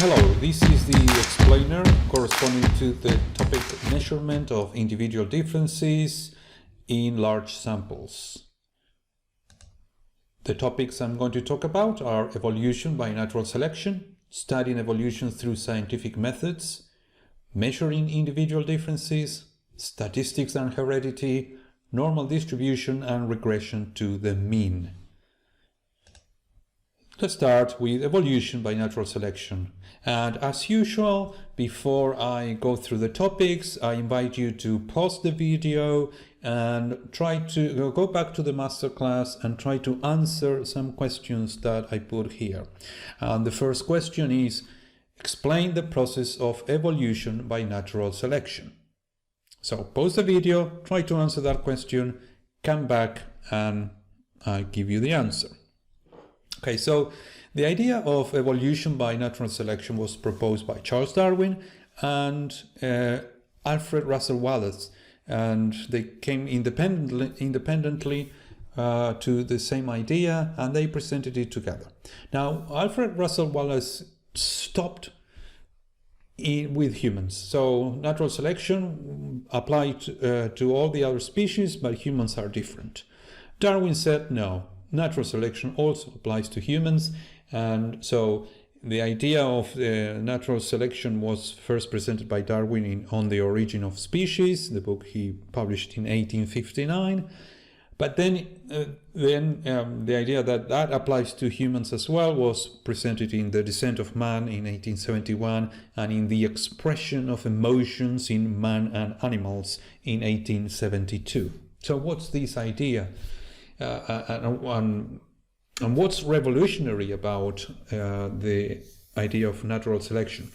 Hello, this is the explainer corresponding to the topic measurement of individual differences in large samples. The topics I'm going to talk about are evolution by natural selection, studying evolution through scientific methods, measuring individual differences, statistics and heredity, normal distribution and regression to the mean. Let's start with evolution by natural selection. And as usual, before I go through the topics, I invite you to pause the video and try to go back to the masterclass and try to answer some questions that I put here. And the first question is, explain the process of evolution by natural selection. So pause the video, try to answer that question, come back and I'll give you the answer. Okay, so the idea of evolution by natural selection was proposed by Charles Darwin and Alfred Russel Wallace, and they came independently to the same idea, and they presented it together. Now, Alfred Russel Wallace stopped with humans, so natural selection applied to all the other species, but humans are different. Darwin said no. Natural selection also applies to humans, and so the idea of natural selection was first presented by Darwin On the Origin of Species, the book he published in 1859. But then the idea that that applies to humans as well was presented in The Descent of Man in 1871 and in The Expression of Emotions in Man and Animals in 1872. So what's this idea? And what's revolutionary about the idea of natural selection?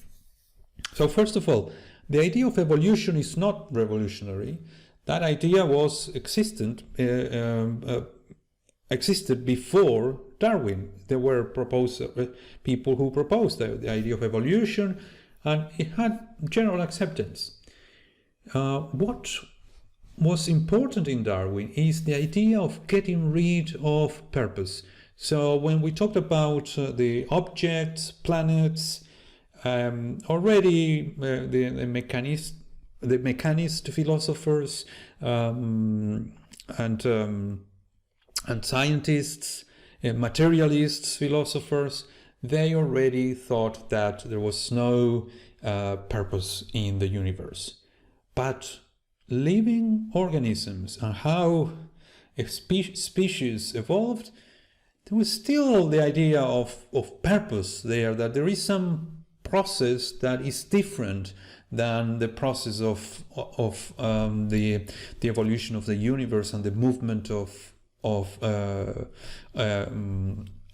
So first of all, the idea of evolution is not revolutionary. That idea was existed before Darwin. There were people who proposed the idea of evolution, and it had general acceptance. What was important in Darwin is the idea of getting rid of purpose. So when we talked about the objects, planets, already the mechanist philosophers and scientists, materialists, philosophers, they already thought that there was no purpose in the universe. But living organisms and how a species evolved, there was still the idea of purpose there, that there is some process that is different than the process of the evolution of the universe and the movement of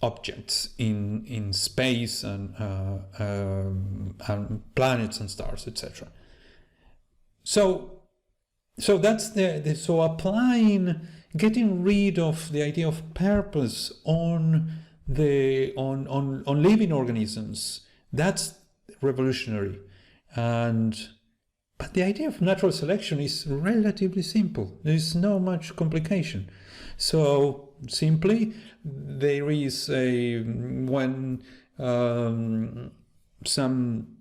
objects in space and planets and stars, etc. So that's so applying, getting rid of the idea of purpose on living organisms, that's revolutionary. But the idea of natural selection is relatively simple. There is no much complication. So simply, there is when some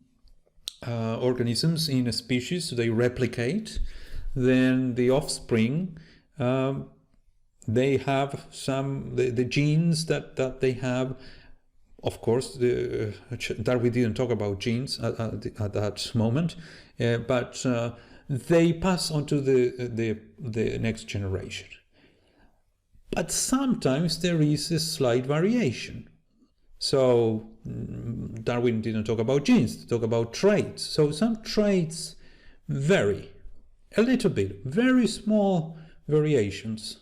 organisms in a species, they replicate, then the offspring, they have the genes that they have. Of course, Darwin didn't talk about genes at that moment, but they pass on to the next generation. But sometimes there is a slight variation. So Darwin didn't talk about genes, he talked about traits. So some traits vary a little bit, very small variations.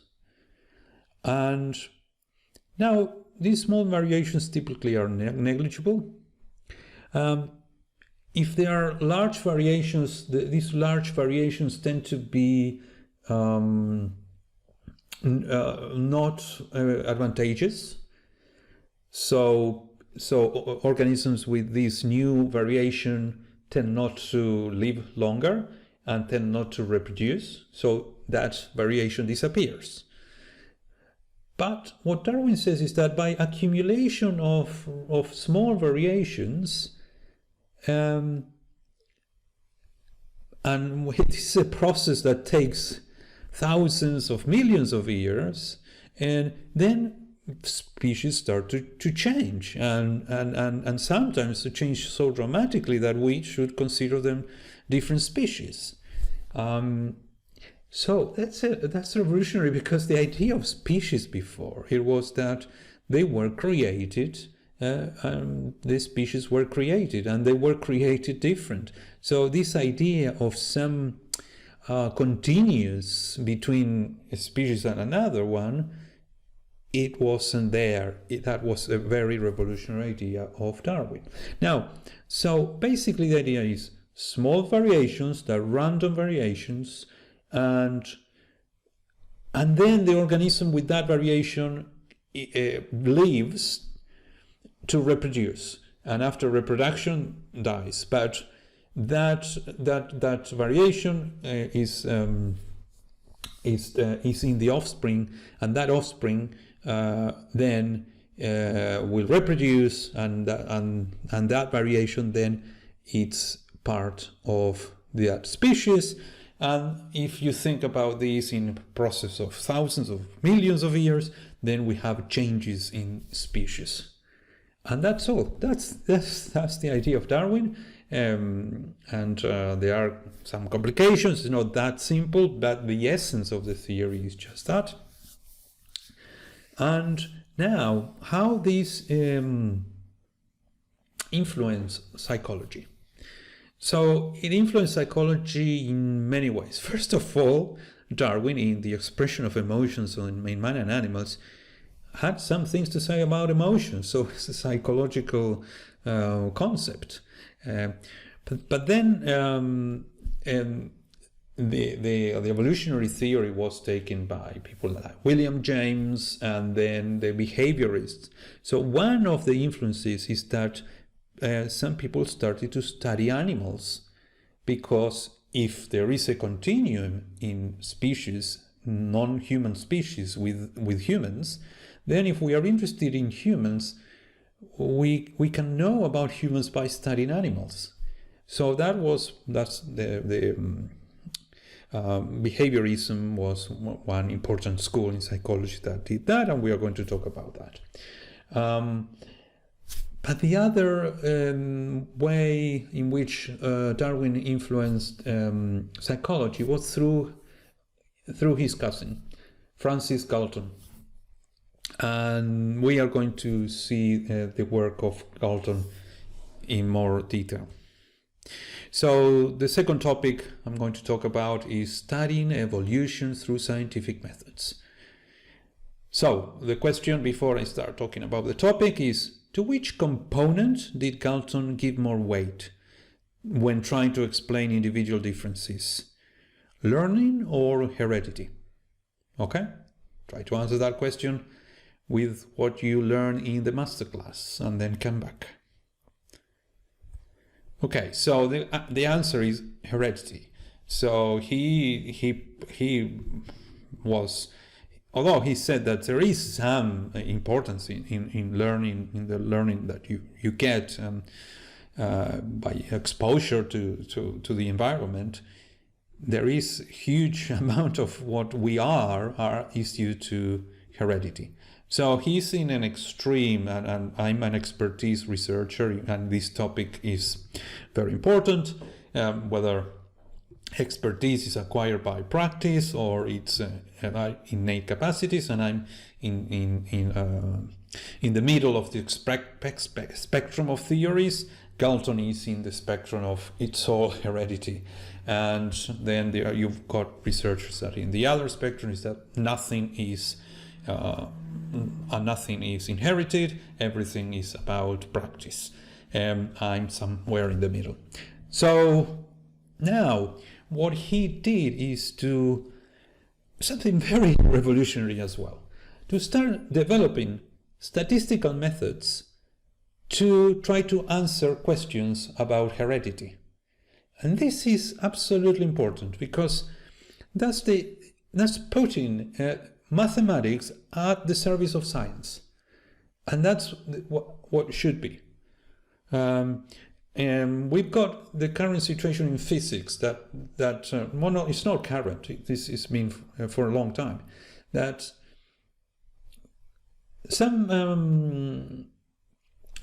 And now these small variations typically are negligible. If there are large variations, these large variations tend to be not advantageous. So organisms with this new variation tend not to live longer and tend not to reproduce, so that variation disappears. But what Darwin says is that by accumulation of small variations, And this is a process that takes thousands of millions of years, and then species start to change, and sometimes to change so dramatically that we should consider them different species. So that's revolutionary, because the idea of species before, it was that they were created, the species were created, and they were created different. So this idea of some continuous between a species and another one, it wasn't there. That was a very revolutionary idea of Darwin. Now, so basically the idea is small variations, they're random variations, and then the organism with that variation lives to reproduce, and after reproduction dies. But that variation is in the offspring, and that offspring then will reproduce, and that variation then it's part of that species. And if you think about this in a process of thousands of millions of years, then we have changes in species. And that's all. That's the idea of Darwin. And there are some complications. It's not that simple, but the essence of the theory is just that. And now, how this influence psychology. So it influenced psychology in many ways. First of all, Darwin, in the expression of emotions in man and animals, had some things to say about emotions. So it's a psychological concept. But then the evolutionary theory was taken by people like William James, and then the behaviorists. So one of the influences is that some people started to study animals, because if there is a continuum in species, non-human species with humans, then if we are interested in humans, we can know about humans by studying animals. So that's the behaviorism was one important school in psychology that did that, and we are going to talk about that. But the other way in which Darwin influenced psychology was through his cousin, Francis Galton. And we are going to see the work of Galton in more detail. So the second topic I'm going to talk about is studying evolution through scientific methods. So the question before I start talking about the topic is, to which component did Galton give more weight when trying to explain individual differences? Learning or heredity? Okay, try to answer that question with what you learn in the masterclass, and then come back. Okay, so the answer is heredity. So he was, although he said that there is some importance in learning, in the learning that you get by exposure to the environment, there is huge amount of what we are is due to heredity. So he's in an extreme, and I'm an expertise researcher, and this topic is very important, whether expertise is acquired by practice or it's innate capacities, and I'm in the middle of the spectrum of theories. Galton is in the spectrum of it's all heredity, and then you've got researchers that in the other spectrum is that nothing is inherited, everything is about practice. I'm somewhere in the middle. So now what he did is to something very revolutionary as well, to start developing statistical methods to try to answer questions about heredity. And this is absolutely important, because that's putting mathematics at the service of science, and that's what should be. we've got the current situation in physics well, no, it's not current. This has been for a long time. That some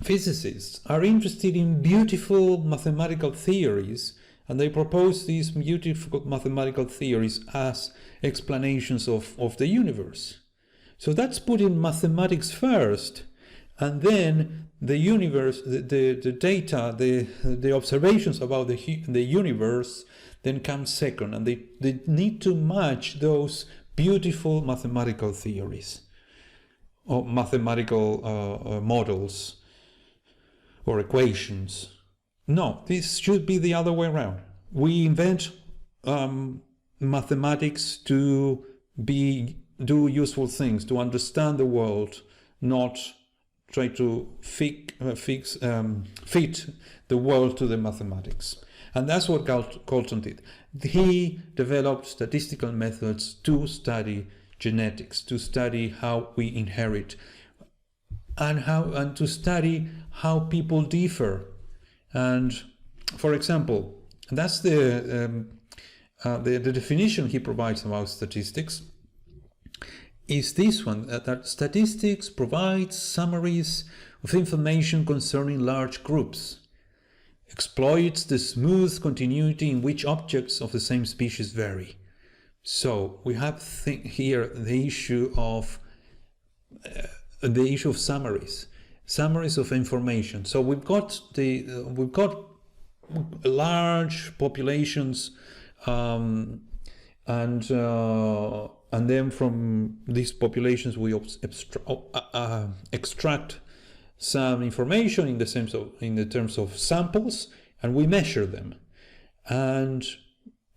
physicists are interested in beautiful mathematical theories, and they propose these beautiful mathematical theories as explanations of the universe. So that's putting mathematics first, and then the universe, the data, the observations about the universe then come second, and they need to match those beautiful mathematical theories or mathematical models or equations. No, this should be the other way around. We invent mathematics to do useful things, to understand the world, not try to fit the world to the mathematics. And that's what Galton did. He developed statistical methods to study genetics, to study how we inherit, and to study how people differ. And for example, that's the definition he provides about statistics is this one, that statistics provides summaries of information concerning large groups, exploits the smooth continuity in which objects of the same species vary. So we have here the issue of summaries of information. So we've got large populations, and then from these populations we extract some information in the terms of samples, and we measure them. And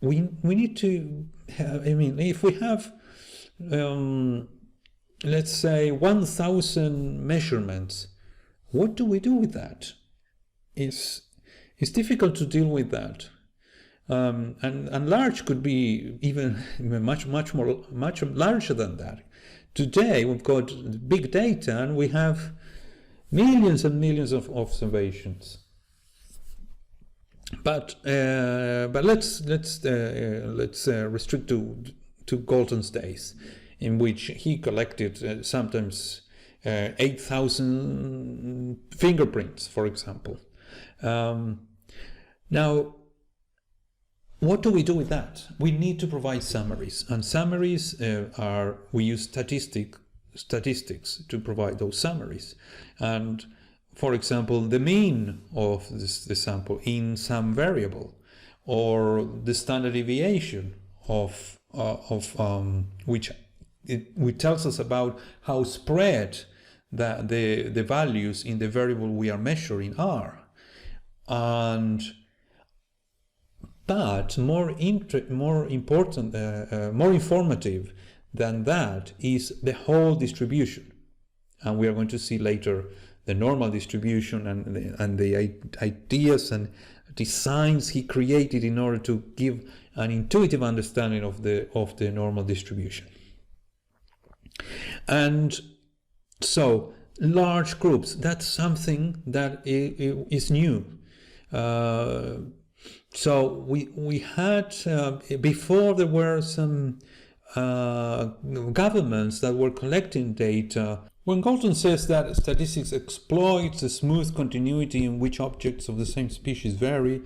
we need to have, if we have let's say 1,000 measurements, what do we do with that? It's difficult to deal with that. And large could be even much larger than that. Today we've got big data, and we have millions and millions of observations. But let's restrict to Galton's days, in which he collected sometimes 8,000 fingerprints, for example. Now, what do we do with that? We need to provide summaries, and summaries we use statistics to provide those summaries. And for example, the mean of the sample in some variable, or the standard deviation of which tells us about how spread the values in the variable we are measuring are. But more informative than that is the whole distribution, and we are going to see later the normal distribution and the ideas and designs he created in order to give an intuitive understanding of the normal distribution. And so large groups, that's something that is new. So we had before, there were some governments that were collecting data. When Galton says that statistics exploits the smooth continuity in which objects of the same species vary,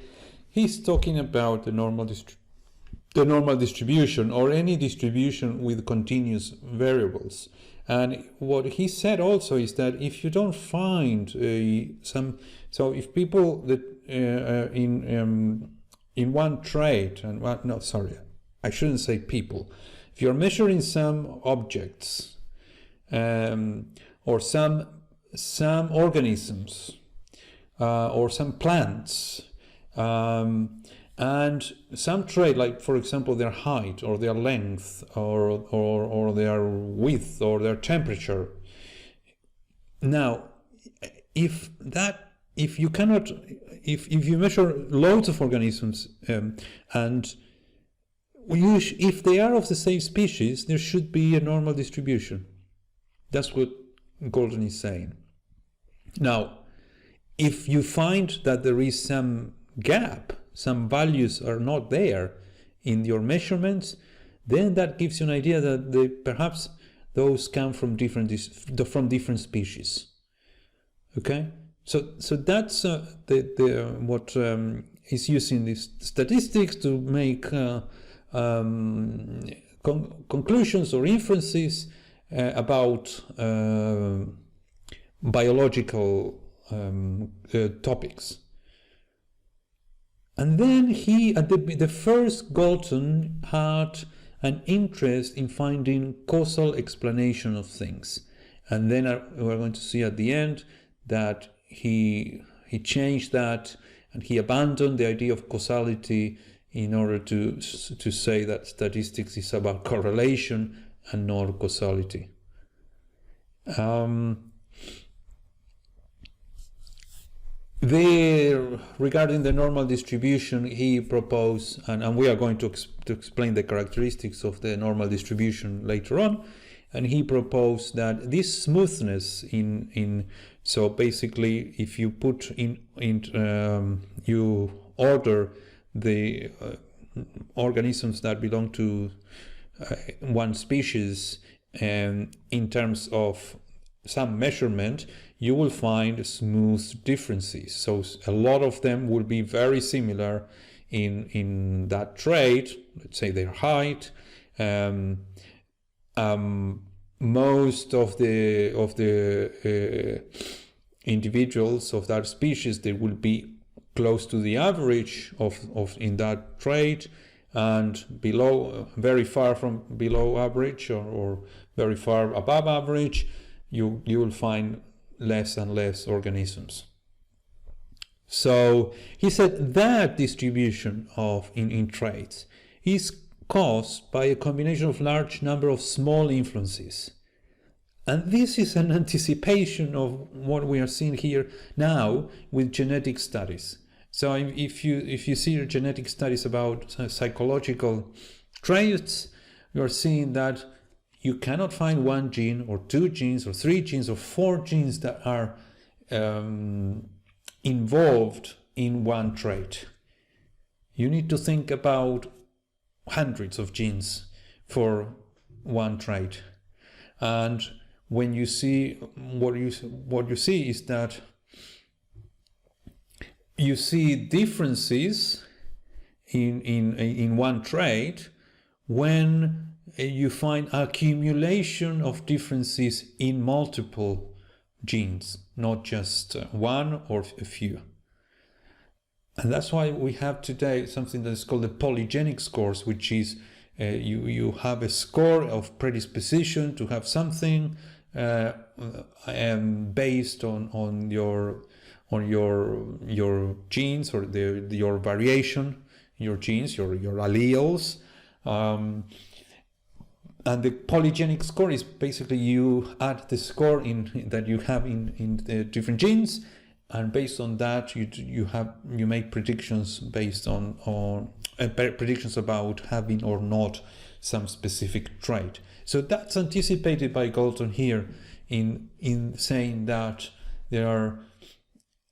he's talking about the normal distribution, or any distribution with continuous variables. And what he said also is that if you don't find so if people that in one trait, I shouldn't say people. If you're measuring some objects, or some organisms, or some plants, and some trait, like for example their height or their length or their width or their temperature. Now, if you measure loads of organisms, and if they are of the same species, there should be a normal distribution. That's what Galton is saying. Now, if you find that there is some gap, some values are not there in your measurements, then that gives you an idea that perhaps those come from different species. Okay, so that's what is using these statistics to make conclusions or inferences about biological topics. And then he, at the first Galton, had an interest in finding causal explanation of things. And then we're going to see at the end that he changed that, and he abandoned the idea of causality in order to say that statistics is about correlation and not causality. Regarding the normal distribution, he proposed, and we are going to explain the characteristics of the normal distribution later on, and he proposed that this smoothness so basically if you put you order the organisms that belong to one species in terms of some measurement, you will find smooth differences. So a lot of them will be very similar in that trait, let's say their height. Most of the individuals of that species, they will be close to the average of in that trait, and below, very far from below average, or very far above average, you will find less and less organisms. So he said that distribution in traits is caused by a combination of large number of small influences. And this is an anticipation of what we are seeing here now with genetic studies. So if you see genetic studies about psychological traits, you are seeing that you cannot find one gene or two genes or three genes or four genes that are involved in one trait. You need to think about hundreds of genes for one trait. And when you see what you see is that you see differences in one trait when you find accumulation of differences in multiple genes, not just one or a few. And that's why we have today something that is called the polygenic scores, which is you have a score of predisposition to have something based on your genes, or your variation, your genes, your alleles. And the polygenic score is basically you add the score that you have in the different genes, and based on that you make predictions based on predictions about having or not some specific trait. So that's anticipated by Galton here in saying that there are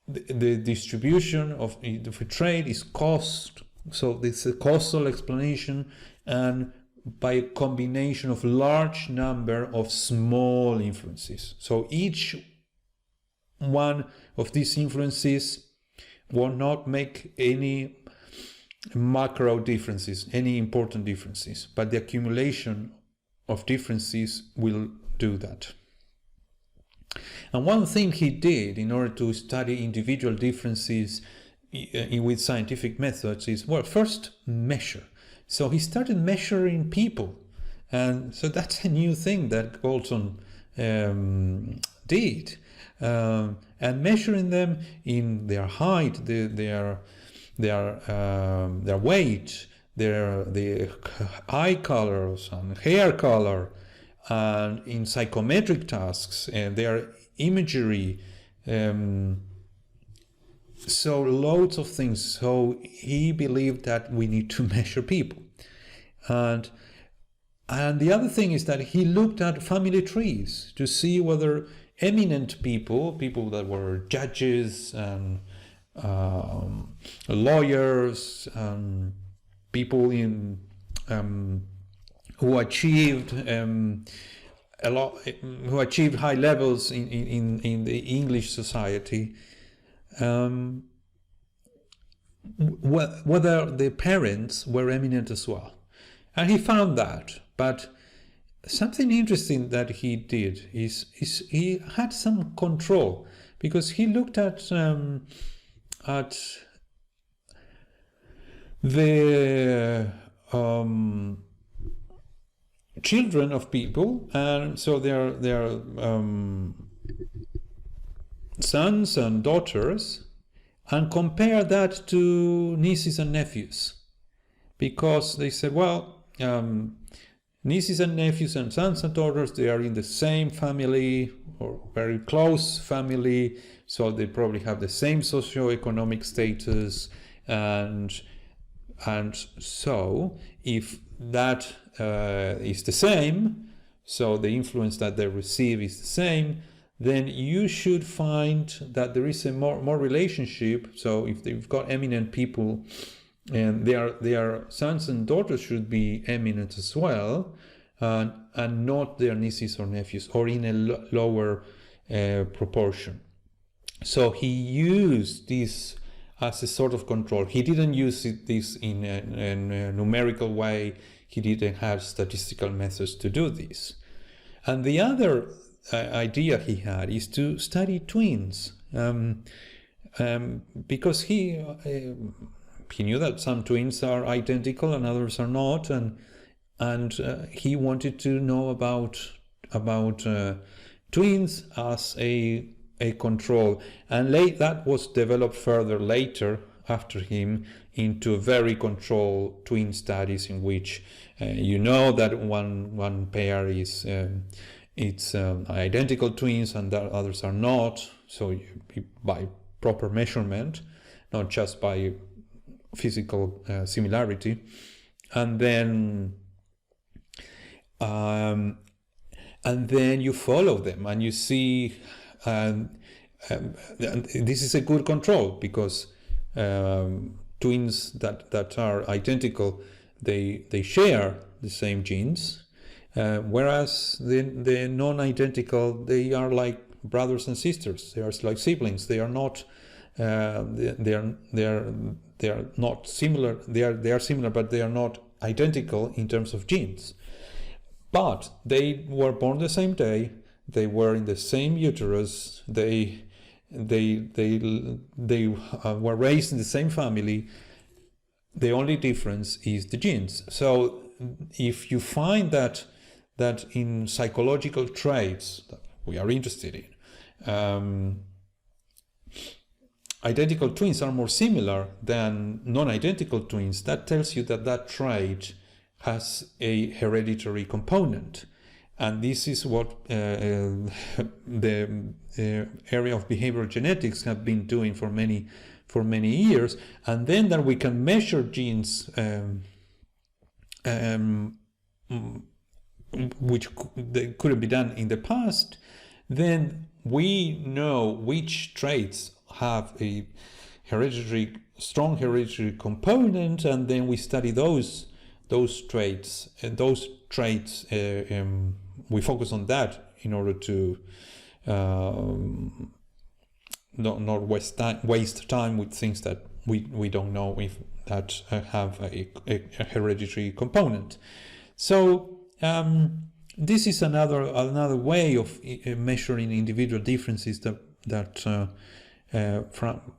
the distribution of a trait is caused. So it's a causal explanation, and by a combination of large number of small influences. So each one of these influences will not make any macro differences, any important differences, but the accumulation of differences will do that. And one thing he did in order to study individual differences with scientific methods is, well, first measure. So he started measuring people, and so that's a new thing that Galton did, and measuring them in their height, their weight, their eye colors and hair color, and in psychometric tasks and their imagery. So loads of things. So he believed that we need to measure people. And the other thing is that he looked at family trees to see whether eminent people, people that were judges and lawyers, people in who achieved a lot, who achieved high levels in the English society, whether the parents were eminent as well. And he found that. But something interesting that he did is he had some control, because he looked at the children of people, and so their sons and daughters, and compare that to nieces and nephews, because they said, well, nieces and nephews and sons and daughters, they are in the same family or very close family, so they probably have the same socioeconomic status, and so if that is the same, so the influence that they receive is the same, then you should find that there is a more relationship. So if they've got eminent people, and their sons and daughters should be eminent as well, and not their nieces or nephews, or in a lower proportion. So he used this as a sort of control. He didn't use this in a numerical way. He didn't have statistical methods to do this. And the other idea he had is to study twins, because he knew that some twins are identical and others are not, and he wanted to know about twins as a control. And that was developed further later after him into very controlled twin studies, in which that one pair is identical twins and the others are not. So by proper measurement, not just by physical similarity, and then you follow them and you see. This is a good control, because twins that are identical, they share the same genes, whereas the non-identical, they are like brothers and sisters. They are like siblings. They are not. They are not similar. They are similar, but they are not identical in terms of genes. But they were born the same day. They were in the same uterus. They were raised in the same family. The only difference is the genes. So if you find that in psychological traits that we are interested in, identical twins are more similar than non-identical twins, that tells you that trait has a hereditary component. And this is what the area of behavioral genetics have been doing for many years. And then that we can measure genes, which couldn't be done in the past, then we know which traits have a strong hereditary component, and then we study those traits, and those traits we focus on that in order to not waste time with things that we don't know if that have a hereditary component. So this is another way of measuring individual differences that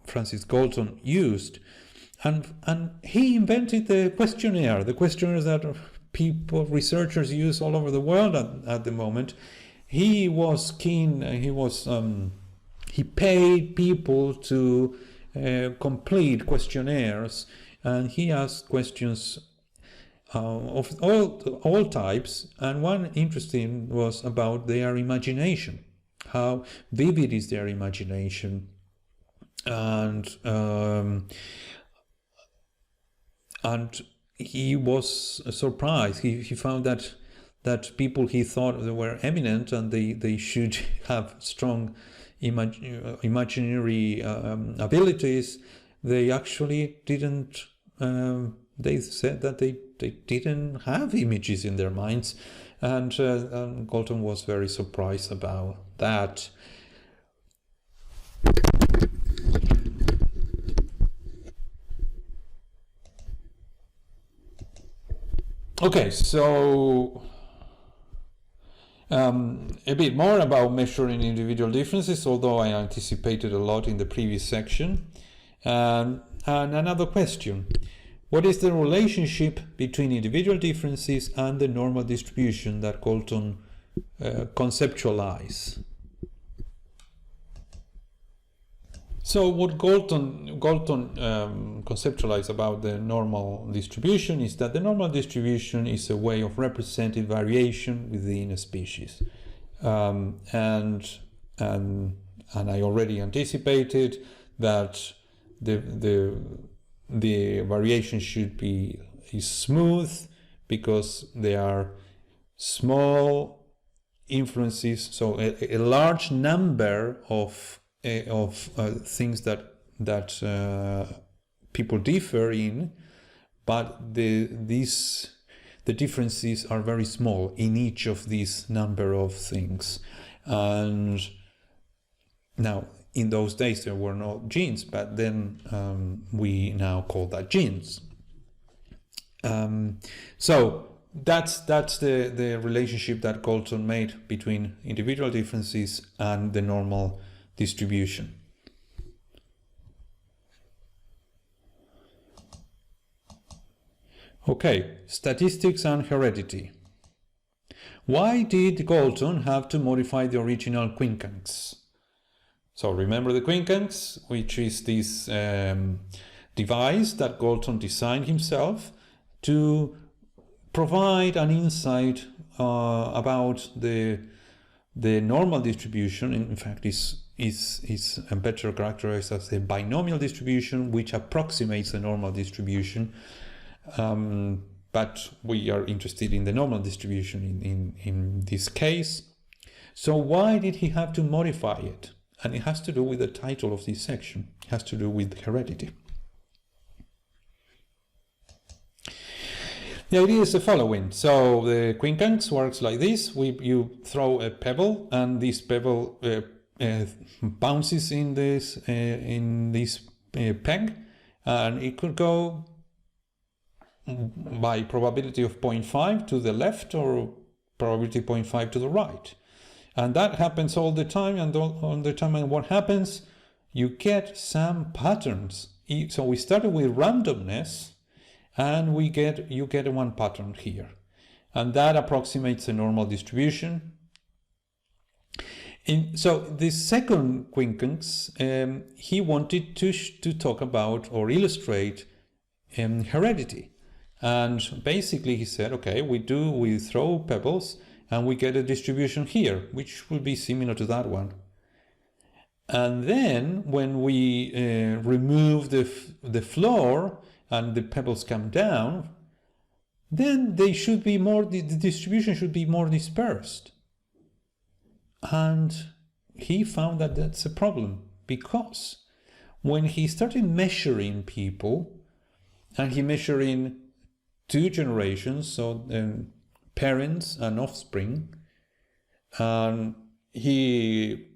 Francis Galton used, and he invented the questionnaire. The questionnaires that researchers use all over the world at the moment. He was keen. He paid people to complete questionnaires, and he asked questions of all types. And one interesting was about their imagination. How vivid is their imagination? And he was surprised. He found that that people he thought they were eminent and they should have strong imaginary abilities, they actually didn't. They said that they didn't have images in their minds, and Galton was very surprised about that. Okay, so a bit more about measuring individual differences, although I anticipated a lot in the previous section. And another question: what is the relationship between individual differences and the normal distribution that Galton conceptualized? So what Galton conceptualized about the normal distribution is that the normal distribution is a way of representing variation within a species, and I already anticipated that the variation should be smooth because they are small influences, so a large number of things that people differ in, but the differences are very small in each of these number of things. And now, in those days there were no genes, but then we now call that genes. So that's the relationship that Galton made between individual differences and the normal distribution. Okay, statistics and heredity. Why did Galton have to modify the original quincunx? So remember the quincunx, which is this device that Galton designed himself to provide an insight about the normal distribution. In fact, is better characterized as a binomial distribution, which approximates the normal distribution. But we are interested in the normal distribution in this case. So why did he have to modify it? And it has to do with the title of this section. It has to do with heredity. The idea is the following. So the quincunx works like this. You throw a pebble, and this pebble bounces in this peg, and it could go by probability of 0.5 to the left or probability 0.5 to the right. And that happens all the time, and what happens? You get some patterns. So we started with randomness, and you get one pattern here, and that approximates the normal distribution. So the second quincunx, he wanted to talk about or illustrate heredity, and basically he said, okay, we throw pebbles and we get a distribution here, which will be similar to that one. And then when we remove the floor and the pebbles come down, then they should be the distribution should be more dispersed. And he found that that's a problem, because when he started measuring people, and he measuring 2 generations, so parents and offspring, and he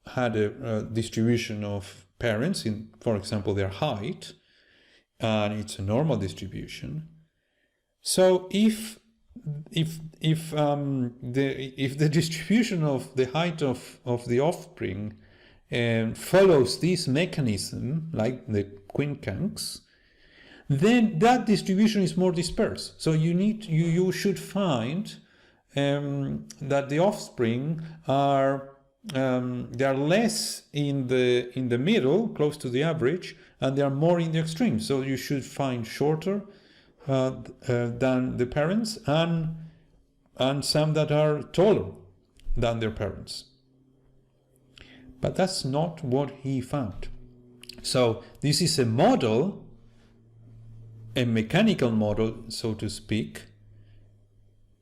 had a distribution of parents in, for example, their height, and it's a normal distribution. So if the distribution of the height of the offspring follows this mechanism, like the quincunx, then that distribution is more dispersed. So you should find that the offspring are they are less in the middle, close to the average, and they are more in the extreme. So you should find shorter than the parents, and some that are taller than their parents. But that's not what he found. So this is a model, a mechanical model, so to speak,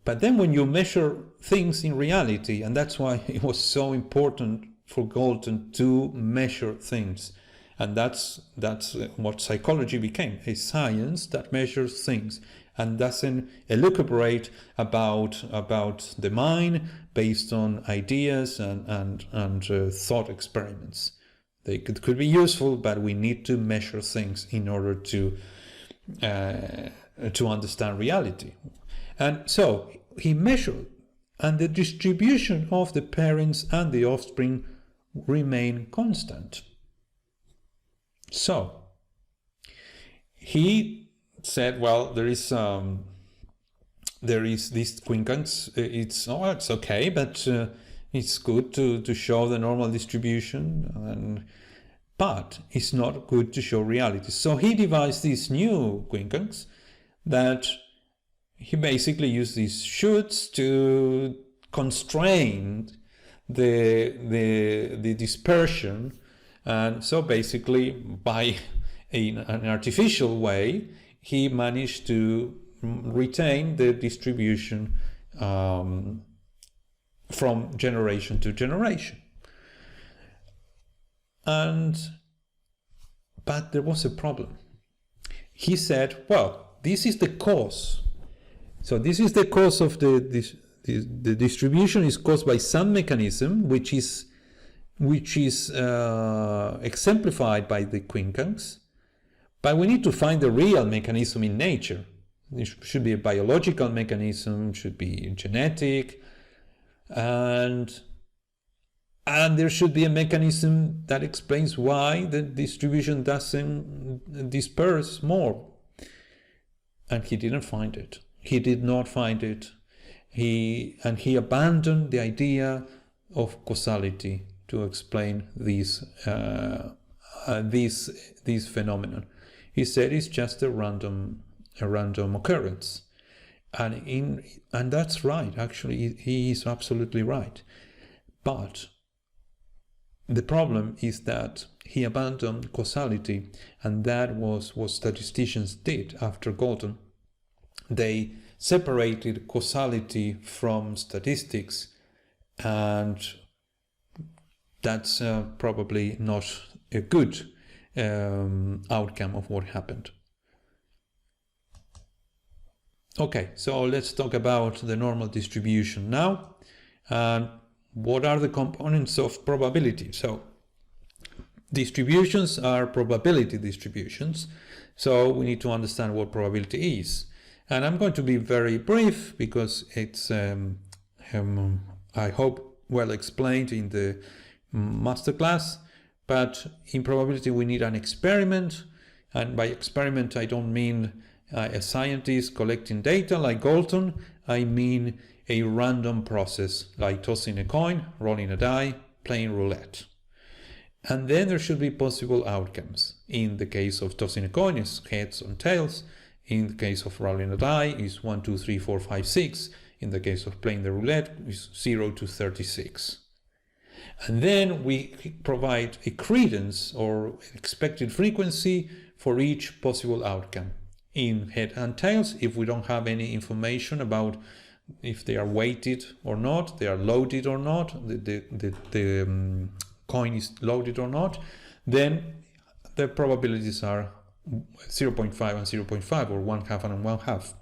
But then when you measure things in reality, and that's why it was so important for Galton to measure things, and that's what psychology became, a science that measures things and doesn't elucubrate about the mind based on ideas and thought experiments. They could be useful, but we need to measure things in order to understand reality. And so he measured, and the distribution of the parents and the offspring remain constant. So he said, well, there is this quincunx. It's okay, but it's good to show the normal distribution, but it's not good to show reality. So he devised this new quincunx that he basically used these shoots to constrain the dispersion, and so basically by an artificial way he managed to retain the distribution from generation to generation. But there was a problem. He said, well, this is the cause. So this is the cause of the distribution is caused by some mechanism which is exemplified by the quincunx, but we need to find the real mechanism in nature. It should be a biological mechanism, should be genetic, and there should be a mechanism that explains why the distribution doesn't disperse more. And he didn't find it. He did not find it. He abandoned the idea of causality to explain this phenomenon. He said it's just a random occurrence, and that's right. Actually, he is absolutely right. But the problem is that he abandoned causality, and that was what statisticians did after Galton. They separated causality from statistics, and that's probably not a good outcome of what happened. Okay, so let's talk about the normal distribution now. What are the components of probability? So distributions are probability distributions, so we need to understand what probability is. And I'm going to be very brief because it's, I hope, well explained in the masterclass. But in probability we need an experiment, and by experiment I don't mean a scientist collecting data like Galton. I mean a random process like tossing a coin, rolling a die, playing roulette. And then there should be possible outcomes. In the case of tossing a coin, it's heads or tails. In the case of rolling a die, is 1, 2, 3, 4, 5, 6. In the case of playing the roulette, is 0 to 36. And then we provide a credence or expected frequency for each possible outcome. In head and tails, if we don't have any information about if they are weighted or not, they are loaded or not, the coin is loaded or not, then the probabilities are 0.5 and 0.5, or 1/2 and 1/2.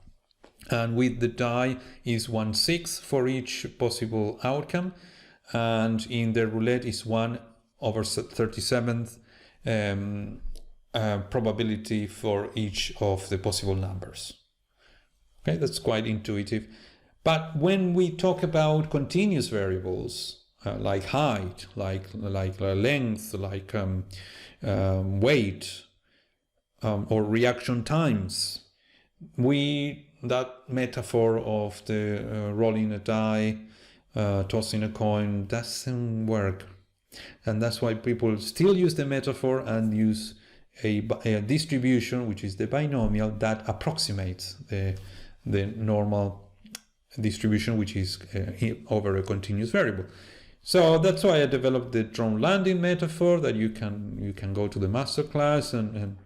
And with the die is 1/6 for each possible outcome, and in the roulette is 1/37 probability for each of the possible numbers. Okay, that's quite intuitive. But when we talk about continuous variables, like height, like length, like weight, or reaction times, that metaphor of the rolling a die, tossing a coin, doesn't work. And that's why people still use the metaphor and use a distribution, which is the binomial, that approximates the normal distribution, which is over a continuous variable. So that's why I developed the drone landing metaphor, that you can go to the masterclass and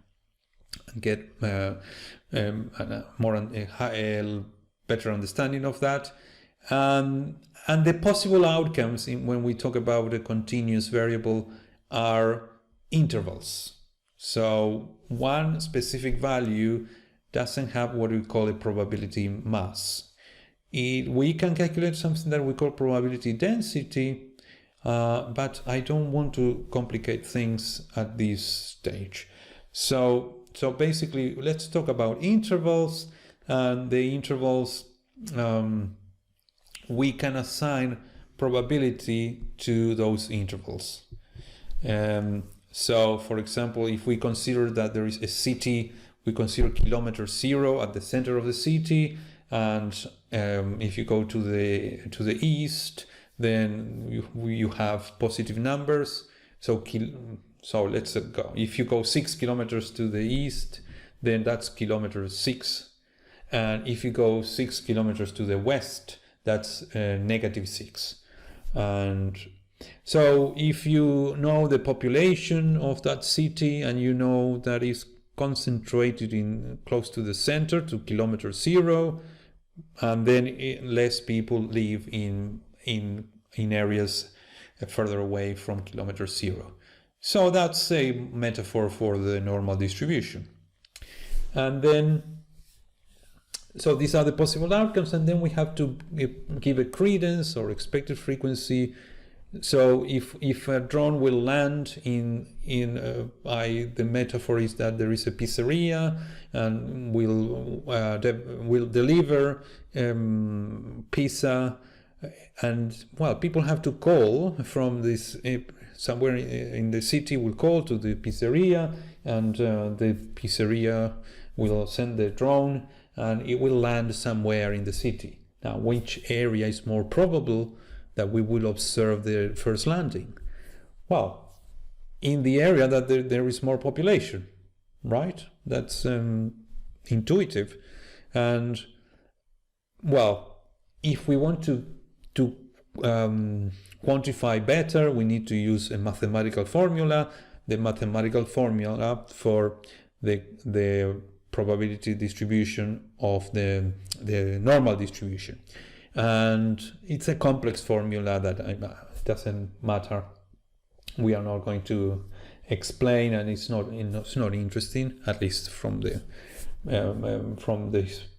get more better understanding of that. And the possible outcomes when we talk about a continuous variable are intervals. So one specific value doesn't have what we call a probability mass. We can calculate something that we call probability density, but I don't want to complicate things at this stage. So basically, let's talk about intervals. And the intervals, we can assign probability to those intervals. So, for example, if we consider that there is a city, we consider kilometer 0 at the center of the city, and if you go to the east, then you have positive numbers. So let's go. If you go 6 kilometers to the east, then that's kilometer 6, and if you go 6 kilometers to the west, that's -6. And so if you know the population of that city, and you know that is concentrated in close to the center, to kilometer 0, and then less people live in areas further away from kilometer 0. So that's a metaphor for the normal distribution. And then, so these are the possible outcomes, and then we have to give a credence or expected frequency. So if a drone will land the metaphor is that there is a pizzeria and will deliver pizza, and well, people have to call from this somewhere in the city will call to the pizzeria, and the pizzeria will send the drone, and it will land somewhere in the city. Now, which area is more probable that we will observe the first landing? Well, in the area that there is more population, right? That's intuitive. And well, if we want to quantify better, we need to use a mathematical formula. The mathematical formula for the probability distribution of the normal distribution. And it's a complex formula that doesn't matter. We are not going to explain, and it's not interesting, at least from the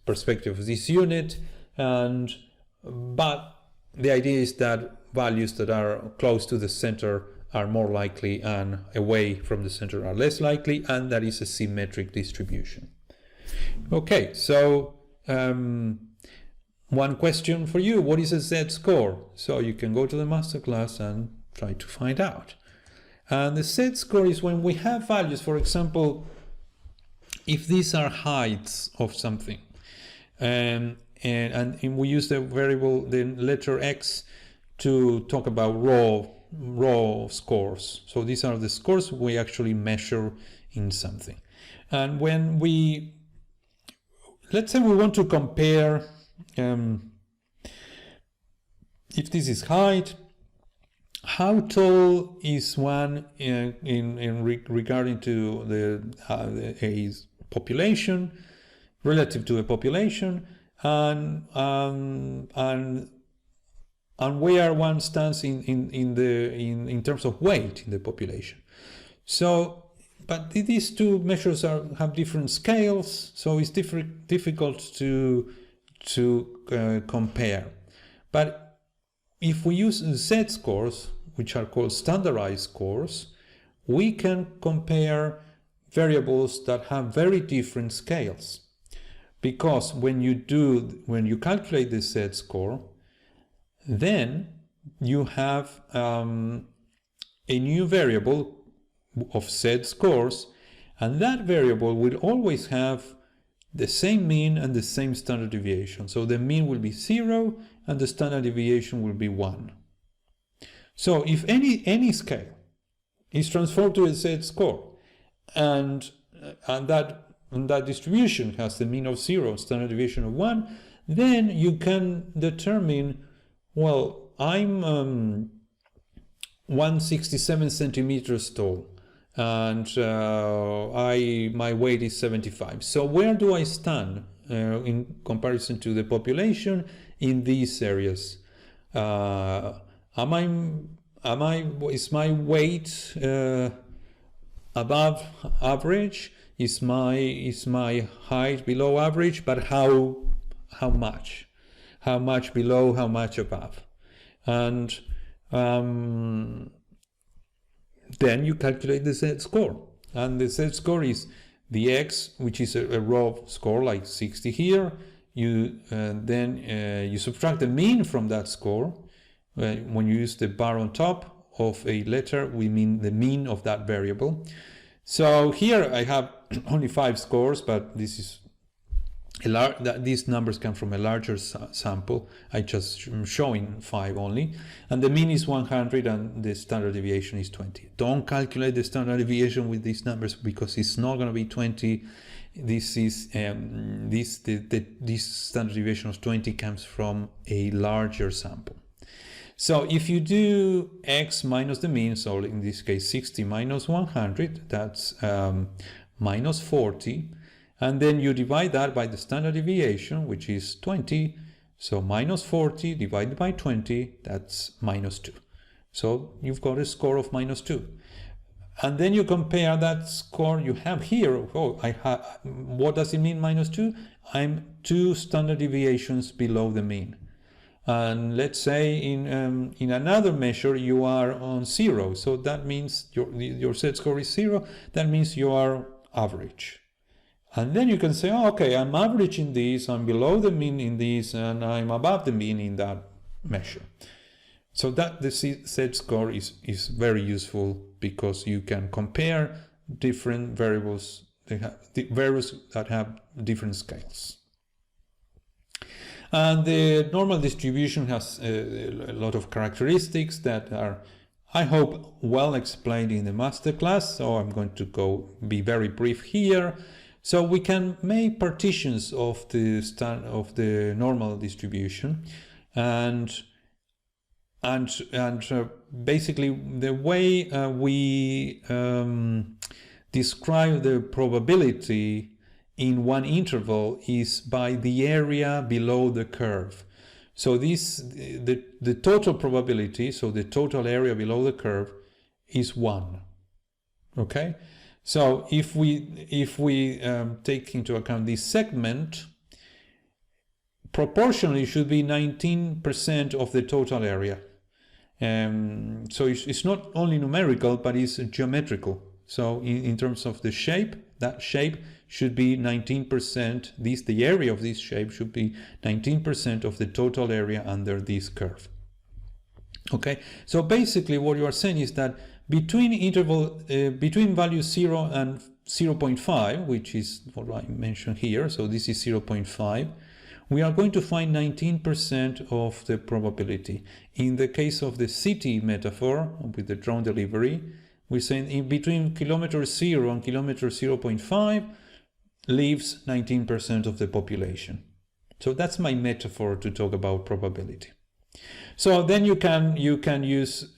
perspective of this unit. But the idea is that values that are close to the center are more likely, and away from the center are less likely, and that is a symmetric distribution. Okay, so one question for you: what is a z-score? So you can go to the masterclass and try to find out. And the z-score is when we have values, for example, if these are heights of something, and we use the variable, the letter x, to talk about raw scores. So these are the scores we actually measure in something. And when let's say we want to compare, if this is height, how tall is one regarding to a population, relative to a population, and where one stands in terms of weight in the population. So, but these two measures have different scales, so it's difficult to compare. But if we use z-scores, which are called standardized scores, we can compare variables that have very different scales. Because when you calculate the z-score, then you have a new variable of z-scores, and that variable will always have the same mean and the same standard deviation. So the mean will be 0 and the standard deviation will be 1. So if any scale is transformed to a z-score, and that distribution has the mean of 0 and standard deviation of 1, then you can determine, well, I'm 167 centimeters tall, and my weight is 75. So where do I stand in comparison to the population in these areas. Is my weight above average? Is my height below average? But how much? How much below? How much above? And then you calculate the z-score, and the z-score is the x, which is a raw score like 60 here. You then you subtract the mean from that score. When you use the bar on top of a letter, we mean the mean of that variable. So here I have only 5 scores, but this is these numbers come from a larger sample. I just am showing 5 only, and the mean is 100 and the standard deviation is 20. Don't calculate the standard deviation with these numbers because it's not going to be 20. This is this standard deviation of 20 comes from a larger sample. So if you do x minus the mean, so in this case 60 minus 100, that's minus 40. And then you divide that by the standard deviation, which is 20. So minus 40 divided by 20, that's minus 2. So you've got a score of minus 2. And then you compare that score you have here. Oh, what does it mean, minus 2? I'm 2 standard deviations below the mean. And let's say in another measure you are on 0. So that means your z-score is 0. That means you are average. And then you can say, oh, okay, I'm average in this, I'm below the mean in this, and I'm above the mean in that measure. So that the z-score is very useful because you can compare different variables, variables that have different scales. And the normal distribution has a lot of characteristics that are, I hope, well explained in the masterclass, so I'm going to be very brief here. So we can make partitions of the normal distribution, and basically the way we describe the probability in one interval is by the area below the curve. So the total probability, so the total area below the curve, is 1. Okay. So if we take into account this segment, proportionally should be 19% of the total area. So it's not only numerical, but it's geometrical. So in terms of the shape, that shape should be 19%. The area of this shape should be 19% of the total area under this curve. Okay. So basically, what you are saying is that between values 0 and 0.5, which is what I mentioned here, so this is 0.5, we are going to find 19% of the probability. In the case of the city metaphor with the drone delivery, we're saying in between kilometer 0 and kilometer 0.5 lives 19% of the population. So that's my metaphor to talk about probability. So then you can use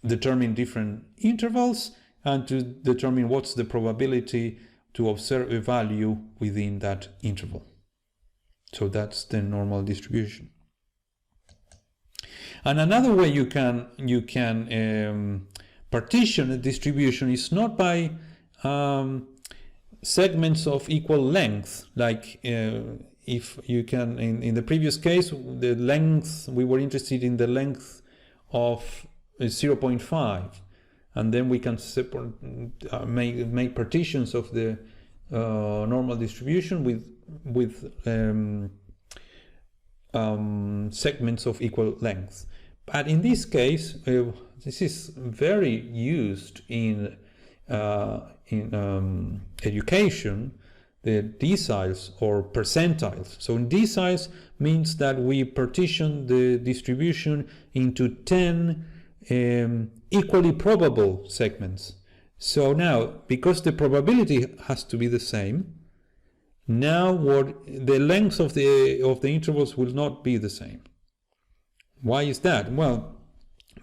determine different intervals and to determine what's the probability to observe a value within that interval. So that's the normal distribution. And another way you can partition a distribution is not by segments of equal length, like if you can, in the previous case, the length, we were interested in the length of 0.5, and then we can separate, make partitions of the normal distribution with segments of equal length. But in this case, this is very used in education, the deciles or percentiles. So in deciles means that we partition the distribution into 10 equally probable segments. So now, because the probability has to be the same, now the length of the intervals will not be the same. Why is that? Well,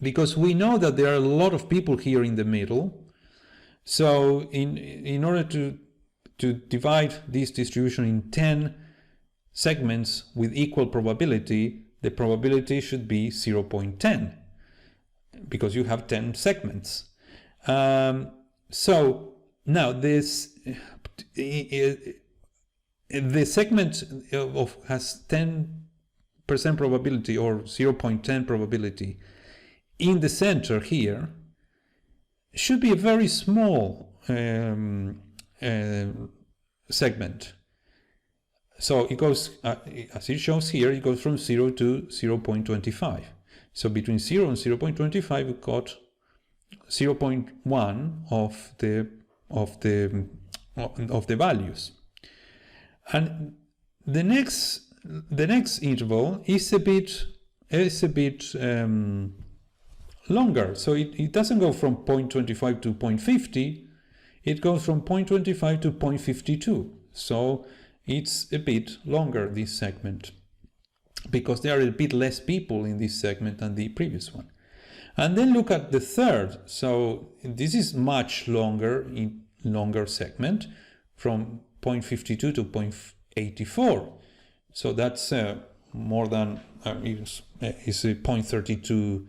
because we know that there are a lot of people here in the middle. So in order to to divide this distribution in 10 segments with equal probability, the probability should be 0.10 because you have 10 segments. So now the segment has 10% probability or 0.10 probability in the center here should be a very small segment. So it goes, as it shows here, it goes from 0 to 0.25. So between 0 and 0.25, we got 0.1 of the values. And the next interval is a bit longer. So it doesn't go from 0.25 to 0.50. It goes from 0.25 to 0.52. So it's a bit longer, this segment, because there are a bit less people in this segment than the previous one. And then look at the third. So this is much longer segment, from 0.52 to 0.84. So that's more than is a 0.32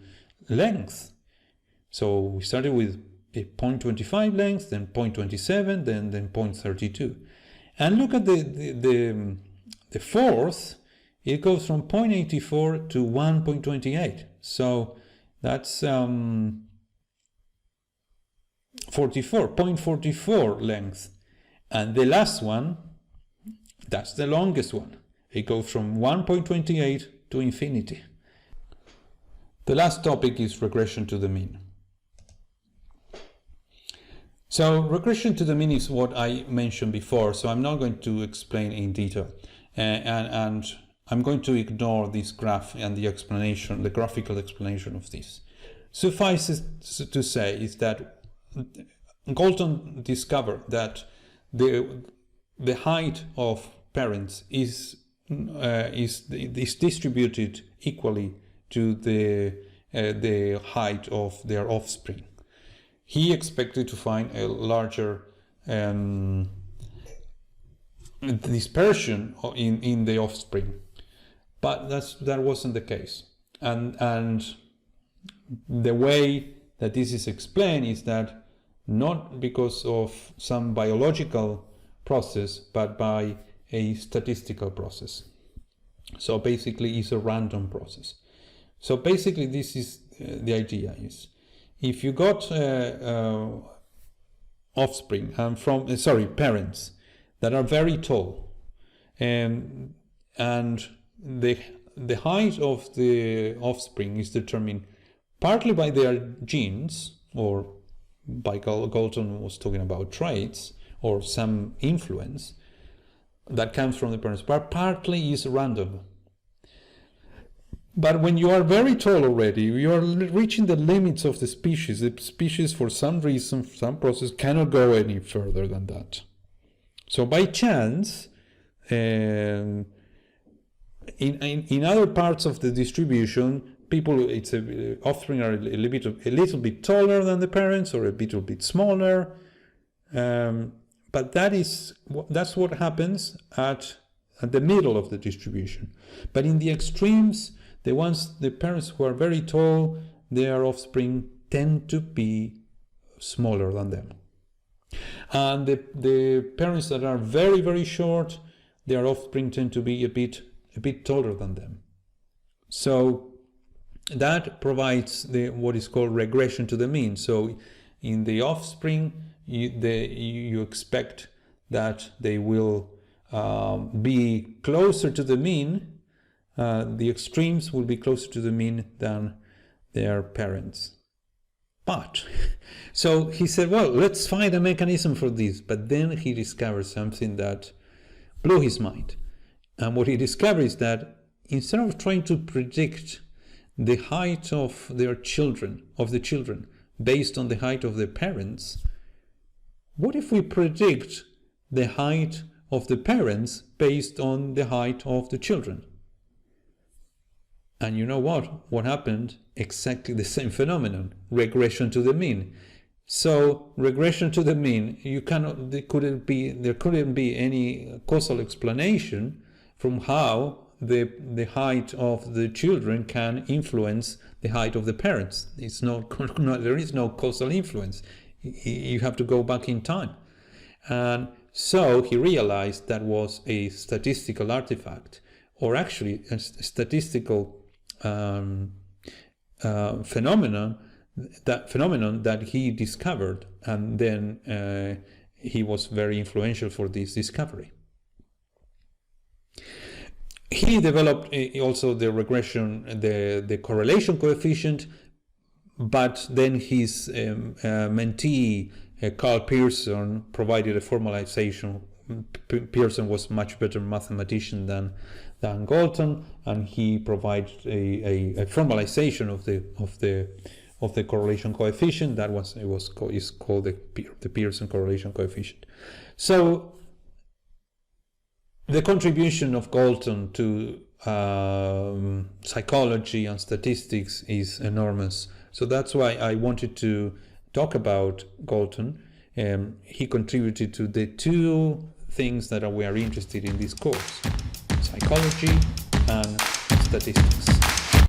length. So we started with a 0.25 length, then 0.27, then 0.32. And look at the fourth. It goes from 0.84 to 1.28. So that's 0.44 length. And the last one, that's the longest one. It goes from 1.28 to infinity. The last topic is regression to the mean. So regression to the mean is what I mentioned before, so I'm not going to explain in detail. And I'm going to ignore this graph and the explanation, the graphical explanation of this. Suffice it to say is that Galton discovered that the height of parents is distributed equally to the height of their offspring. He expected to find a larger dispersion in the offspring, but that wasn't the case. And the way that this is explained is that not because of some biological process, but by a statistical process. So basically it's a random process. So basically this is the idea is, if you got offspring parents that are very tall, and the height of the offspring is determined partly by their genes, or by Galton was talking about traits or some influence that comes from the parents, but partly is random. But when you are very tall already, you are reaching the limits of the species. The species, for some reason, for some process, cannot go any further than that. So by chance, in other parts of the distribution, offspring are a little bit taller than the parents, or a little bit smaller. But that's what happens at the middle of the distribution. But in the extremes, the parents who are very tall, their offspring tend to be smaller than them. And the parents that are very, very short, their offspring tend to be a bit taller than them. So that provides what is called regression to the mean. So in the offspring, you expect that they will be closer to the mean. The extremes will be closer to the mean than their parents. But, so he said, well, let's find a mechanism for this. But then he discovered something that blew his mind. And what he discovered is that instead of trying to predict the height of the children, based on the height of their parents, what if we predict the height of the parents based on the height of the children? And you know what? What happened? Exactly the same phenomenon, regression to the mean. So regression to the mean, there couldn't be any causal explanation from how the height of the children can influence the height of the parents. There is no causal influence. You have to go back in time. And so he realized that was a statistical artifact, or actually a statistical phenomenon that he discovered, and then he was very influential for this discovery. He developed also the regression, the correlation coefficient, but then his mentee, Carl Pearson, provided a formalization. Pearson was much better mathematician than Galton, and he provided a formalization of the correlation coefficient. That is called the Pearson correlation coefficient. So the contribution of Galton to psychology and statistics is enormous. So that's why I wanted to talk about Galton. He contributed to the two things that we are interested in this course: psychology and statistics.